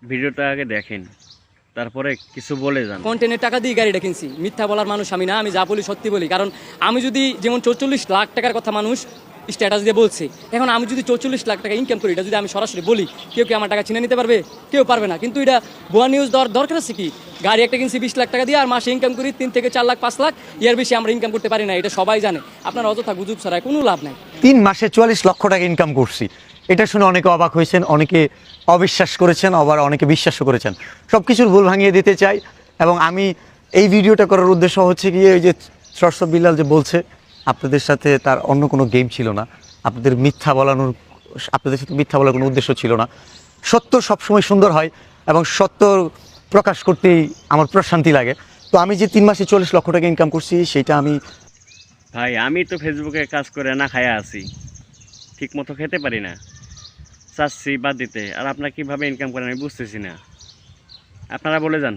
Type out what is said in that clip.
ভিডিওটা আগে দেখেন, তারপরে কিছু বলে যান। কন্টেন্টের টাকা দিয়ে গাড়িটা কিনছি, মিথ্যা বলার মানুষ আমি না, আমি যা বলি সত্যি বলি। কারণ আমি যদি যেমন 44 লাখ টাকার কথা মানুষ স্ট্যাটাস দিয়ে বলছে, এখন আমি যদি 44 লাখ টাকা ইনকাম করি, এটা যদি আমি সরাসরি বলি, কেউ কি আমার টাকা ছিনে নিতে পারবে? কেউ পারবে না। কিন্তু এটা ভুয়া নিউজ দরকার আছে কি? গাড়ি একটা কিনছি 20 লাখ টাকা দিয়ে, আর মাসে ইনকাম করি 3 থেকে 4 লাখ 5 লাখ, এর বেশি আমরা ইনকাম করতে পারি না, এটা সবাই জানে। আপনার অযথা গুজব ছাড়া কোনো লাভ নাই। 3 মাসে 44 লক্ষ টাকা ইনকাম করছি, এটা শুনে অনেকে অবাক হয়েছেন, অনেকে অবিশ্বাস করেছেন, আবার অনেকে বিশ্বাসও করেছেন। সব কিছুর ভুল ভাঙিয়ে দিতে চাই। এবং আমি এই ভিডিওটা করার উদ্দেশ্য হচ্ছে গিয়ে ওই যে সরসব বিল্লাল যে বলছে আপনাদের সাথে তার অন্য কোনো গেম ছিল না, আপনাদের সাথে মিথ্যা বলার কোনো উদ্দেশ্য ছিল না। সত্য সবসময় সুন্দর হয় এবং সত্য প্রকাশ করতেই আমার প্রশান্তি লাগে। তো আমি যে 3 মাসে 40 লক্ষ টাকা ইনকাম করছি সেটা আমি ভাই আমি তো ফেসবুকে কাজ করে না খায়া আছি, ঠিক মতো খেতে পারি না, চাচ্ছি বাদ দিতে। আর আপনারা কীভাবে ইনকাম করেন আমি বুঝতেছি না, আপনারা বলে যান।